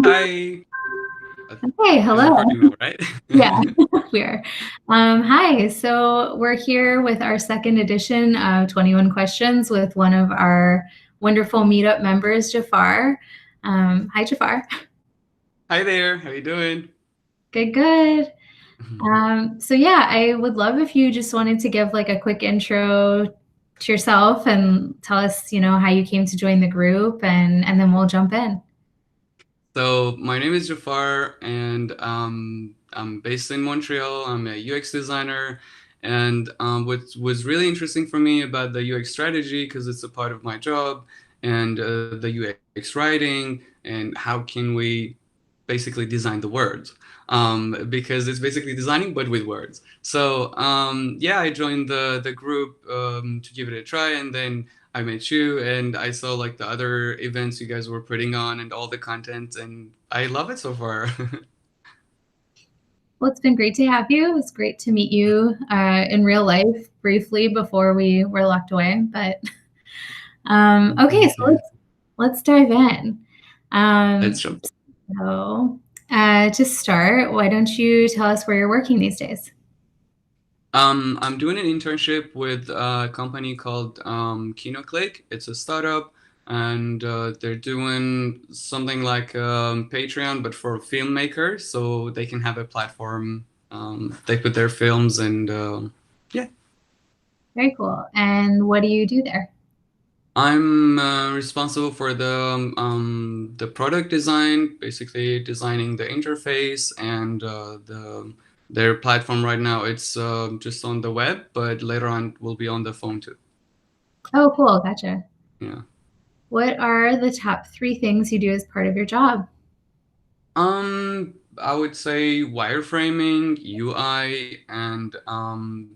Hi. Hey, Is hello. recording mode, right? Yeah, we are. Hi, so we're here with our second edition of 21 Questions with one of our wonderful meetup members, Jafar. Hi, Jafar. Hi there. How you doing? Good, good. So yeah, I would love if you just wanted to give like a quick intro to yourself and tell us, how you came to join the group and then we'll jump in. So my name is Jafar, and I'm based in Montreal. I'm a UX designer, and what was really interesting for me about the UX strategy, because it's a part of my job, and the UX writing, and how can we basically design the words, because it's basically designing but with words. So yeah, I joined the group to give it a try, and then I met you, and I saw like the other events you guys were putting on and all the content, and I love it so far. Well, it's been great to have you. It's great to meet you in real life briefly before we were locked away. But okay, Thank so you. let's dive in. Let's Um, jump. so to start, why don't you tell us where you're working these days? I'm doing an internship with a company called KinoClick. It's a startup, and they're doing something like Patreon, but for filmmakers, so they can have a platform. They put their films, and yeah. Very cool. And what do you do there? I'm responsible for the product design, basically designing the interface and their platform right now. It's just on the web, but later on will be on the phone too. Oh, cool. Gotcha. Yeah. What are the top three things you do as part of your job? I would say wireframing, UI, and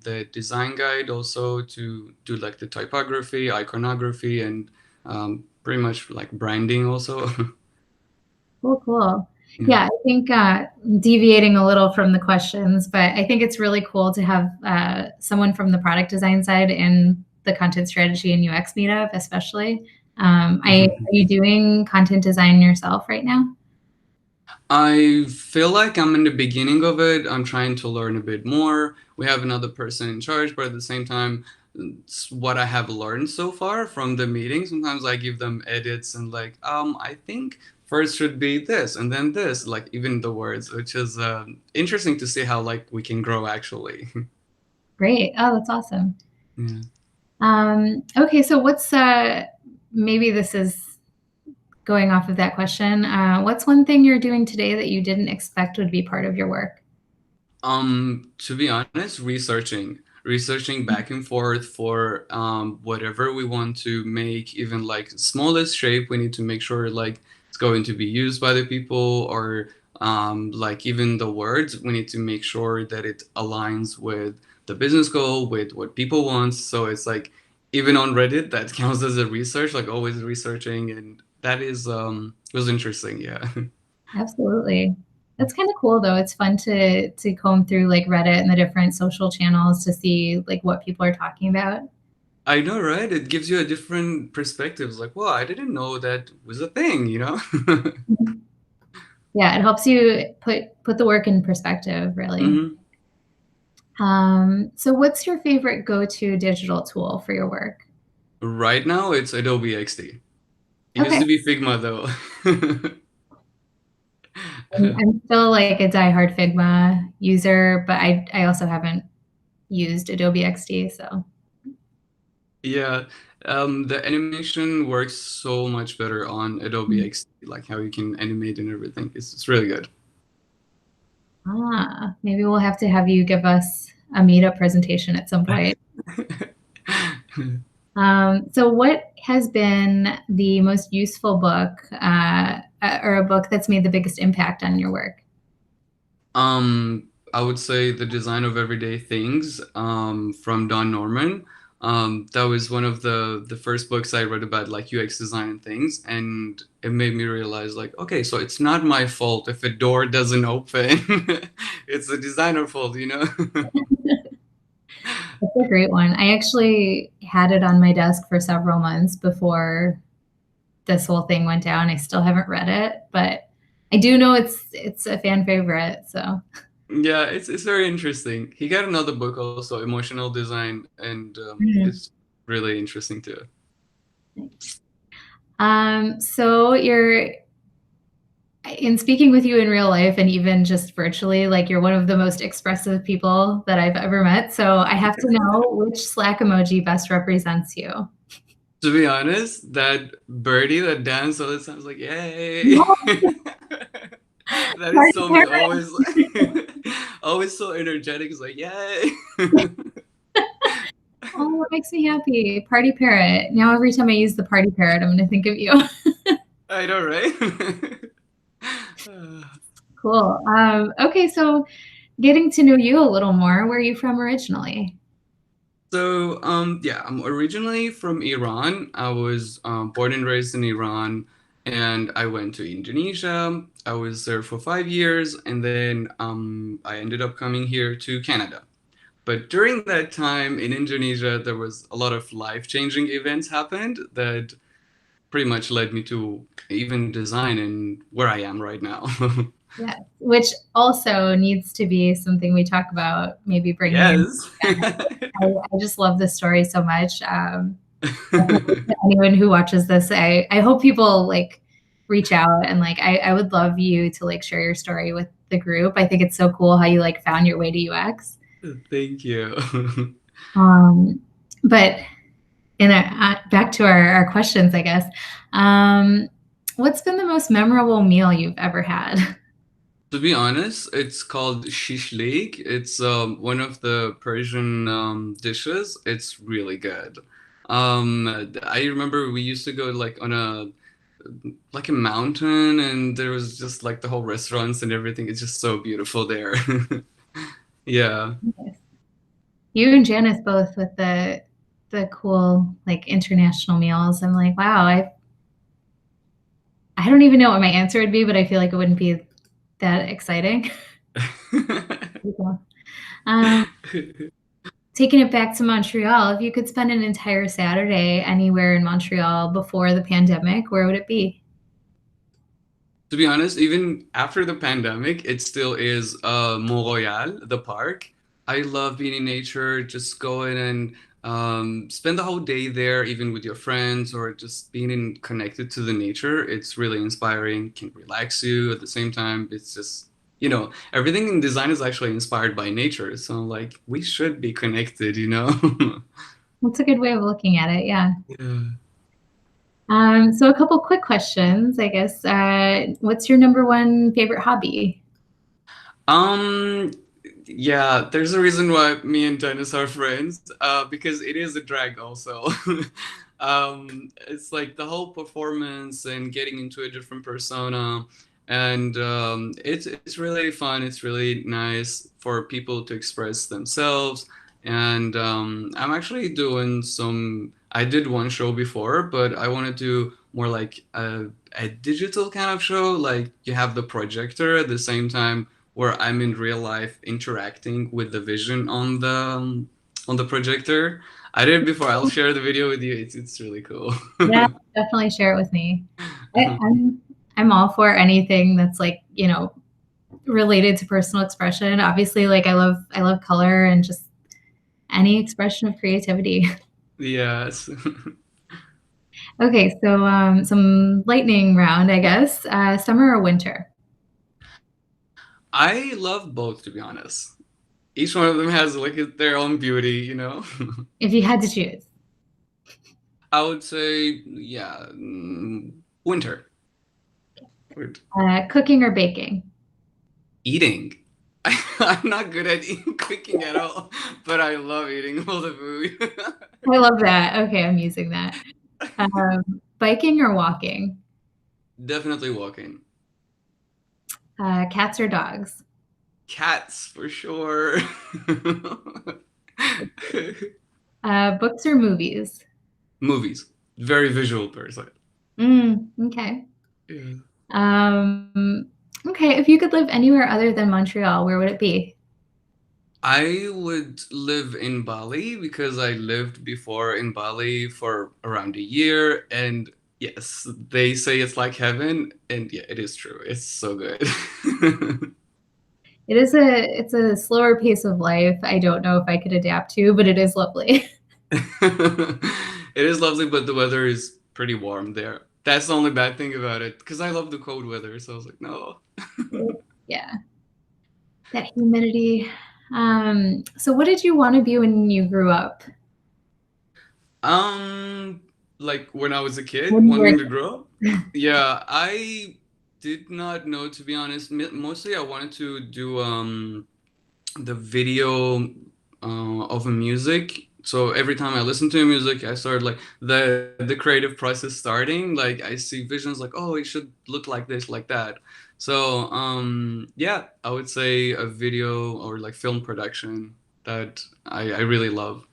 the design guide also to do like the typography, iconography, and pretty much like branding also. Cool, cool. Yeah. Yeah, I think deviating a little from the questions, but I think it's really cool to have someone from the product design side in the content strategy and UX meetup, especially. Are you doing content design yourself right now? I feel like I'm in the beginning of it. I'm trying to learn a bit more. We have another person in charge, but at the same time, it's what I have learned so far from the meeting. Sometimes I give them edits and like, I think first should be this and then this, like even the words, which is interesting to see how like we can grow actually. Great. Oh, that's awesome. Yeah. Okay, so what's maybe this is going off of that question. What's one thing you're doing today that you didn't expect would be part of your work? To be honest, researching back and forth for whatever we want to make, even like smallest shape, we need to make sure like it's going to be used by the people, or like even the words, we need to make sure that it aligns with the business goal, with what people want. So it's like even on Reddit, that counts as a research, like always researching, and that is was interesting, yeah. Absolutely. That's kind of cool though. It's fun to comb through like Reddit and the different social channels to see like what people are talking about. I know, right? It gives you a different perspective. It's like, well, I didn't know that was a thing, you know? Yeah, it helps you put the work in perspective, really. hmm So what's your favorite go-to digital tool for your work? Right now, it's Adobe XD. It used Okay. to be Figma, though. I'm still like a diehard Figma user, but I also haven't used Adobe XD, so Yeah, the animation works so much better on Adobe XD, like how you can animate and everything. It's really good. maybe we'll have to have you give us a meetup presentation at some point. So what has been the most useful book or a book that's made the biggest impact on your work? I would say The Design of Everyday Things from Don Norman. That was one of the first books I read about like UX design and things, and it made me realize like, okay, so it's not my fault if a door doesn't open. It's the designer fault, you know? That's a great one. I actually had it on my desk for several months before this whole thing went down. I still haven't read it, but I do know it's a fan favorite, so. Yeah, it's very interesting. He got another book also, Emotional Design, and Mhm. it's really interesting too. So you're in speaking with you in real life and even just virtually, like you're one of the most expressive people that I've ever met. So I have to know which Slack emoji best represents you. To be honest, that birdie that dance all the time is like, yay! No, That is party so me. parrot. Always, always so energetic. It's like, yay! Oh, it makes me happy. Party parrot. Now every time I use the party parrot, I'm going to think of you. I know, right? Uh, Cool. Okay, so getting to know you a little more, where are you from originally? yeah, I'm originally from Iran. I was born and raised in Iran, and I went to Indonesia. I was there for 5 years, and then I ended up coming here to Canada. But during that time in Indonesia, there was a lot of life-changing events happened that pretty much led me to even design and where I am right now. Yeah, which also needs to be something we talk about, maybe bringing in. Yes. I just love this story so much. To anyone who watches this, I hope people like reach out and like I would love you to like share your story with the group. I think it's so cool how you like found your way to UX. Thank you. Um, but in back to our questions, I guess. Um, what's been the most memorable meal you've ever had? To be honest, it's called shishlik. It's one of the Persian dishes. It's really good. I remember we used to go like on a mountain, and there was just like the whole restaurants and everything. It's just so beautiful there. Yeah. You and Janice both with the cool like international meals. I'm like, wow, I don't even know what my answer would be, but I feel like it wouldn't be that exciting. Um, taking it back to Montreal, if you could spend an entire Saturday anywhere in Montreal before the pandemic, where would it be? To be honest, even after the pandemic, it still is Mont Royal, the park. I love being in nature, just going and spend the whole day there, even with your friends, or just being connected to the nature. It's really inspiring, can relax you at the same time. It's just, everything in design is actually inspired by nature. So, like, we should be connected, you know? That's a good way of looking at it. Yeah. Yeah. So a couple quick questions, I guess. What's your number one favorite hobby? Um, yeah, there's a reason why me and Dennis are friends, because it is a drag also. It's like the whole performance and getting into a different persona, and it's really fun. It's really nice for people to express themselves. And I'm actually doing some. I did one show before, but I want to do more like a digital kind of show. Like you have the projector at the same time where I'm in real life interacting with the vision on the projector. I did it before. I'll share the video with you. It's really cool. Yeah, definitely share it with me. I'm all for anything that's like, related to personal expression. Obviously, like I love color and just any expression of creativity. Yes. Okay, so some lightning round, I guess. Summer or winter? I love both, to be honest. Each one of them has like their own beauty, you know? If you had to choose. I would say, yeah, winter. Cooking or baking? Eating. I'm not good at cooking at all, but I love eating all the food. I love that. Okay, I'm using that. Biking or walking? Definitely walking. Cats or dogs? Cats for sure. Books or movies? Movies. Very visual person. Okay. Yeah. Um, okay, if you could live anywhere other than Montreal, where would it be? I would live in Bali because I lived before in Bali for around a year, and Yes, they say it's like heaven, and yeah, it is true. It's so good. It's a slower pace of life. I don't know if I could adapt to, but it is lovely. It is lovely, but the weather is pretty warm there. That's the only bad thing about it, because I love the cold weather, so I was like, no. Yeah, that humidity. So what did you want to be when you grew up? Um, like when I was a kid, When you were wanting to grow up. Yeah, I did not know, to be honest. Mostly I wanted to do the video of a music. So every time I listen to music, I start like the creative process starting. Like I see visions like, oh, it should look like this, like that. So yeah, I would say a video or like film production that I really love.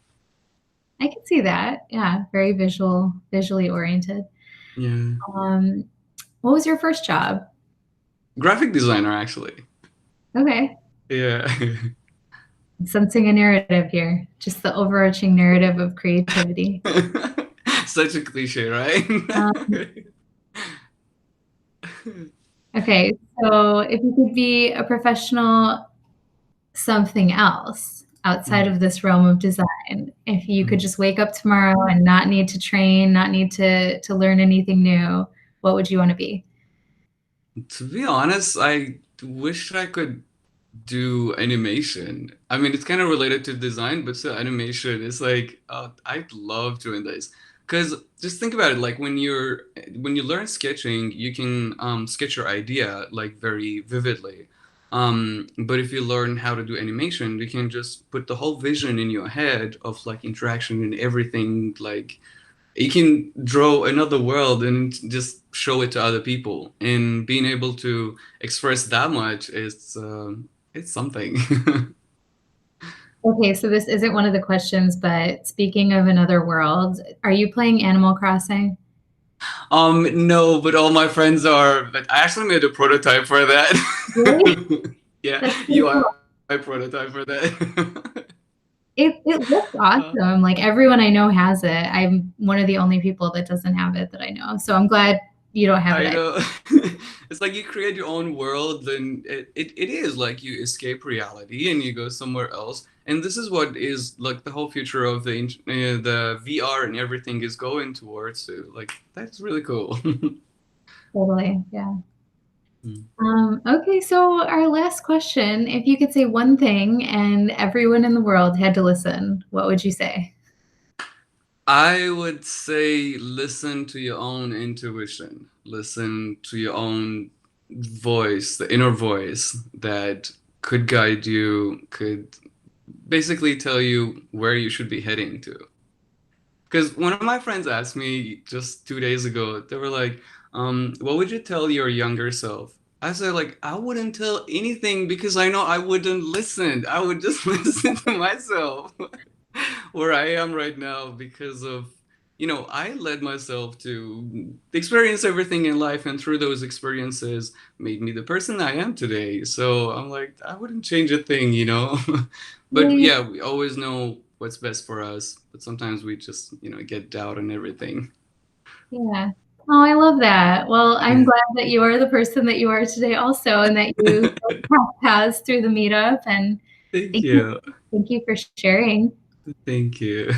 I can see that. Yeah, very visually oriented. Yeah. Um, what was your first job? Graphic designer, actually. Okay. Yeah. Sensing a narrative here, just the overarching narrative of creativity. Such a cliche, right? Um, okay, so if you could be a professional something else outside Mm, of this realm of design, if you could mm. just wake up tomorrow and not need to train, not need to learn anything new, what would you want to be? To be honest, I wish I could do animation. I mean, it's kind of related to design, but still, animation is like, I'd love doing this. Because just think about it, like when you learn sketching, you can sketch your idea like very vividly. But if you learn how to do animation, you can just put the whole vision in your head of like interaction and everything, like you can draw another world and just show it to other people, and being able to express that much is it's something. Okay, so this isn't one of the questions, but speaking of another world, are you playing Animal Crossing? No, but all my friends are, but I actually made a prototype for Really? that. Yeah, That's pretty UI cool. prototype for that. It looks Uh, awesome. Like everyone I know has it. I'm one of the only people that doesn't have it that I know. So I'm glad you don't have it. I know. It's like you create your own world, then it is like you escape reality and you go somewhere else. And this is what is like the whole future of the VR and everything is going towards. So like that's really cool. Totally. Yeah. Hmm. Okay, so our last question, if you could say one thing and everyone in the world had to listen, what would you say? I would say listen to your own intuition. Listen to your own voice, the inner voice that could guide you, could basically tell you where you should be heading to. Because one of my friends asked me just 2 days ago, they were like, what would you tell your younger self? I said, like, I wouldn't tell anything because I know I wouldn't listen. I would just listen to myself where I am right now because of, I led myself to experience everything in life, and through those experiences made me the person I am today. So I'm like, I wouldn't change a thing. But Yeah. yeah, we always know what's best for us, but sometimes we just, get doubt and everything. Yeah. Oh, I love that. Well, I'm Yeah. glad that you are the person that you are today also, and that you crossed paths through the meetup, and Thank thank you you. thank you for sharing. Thank you.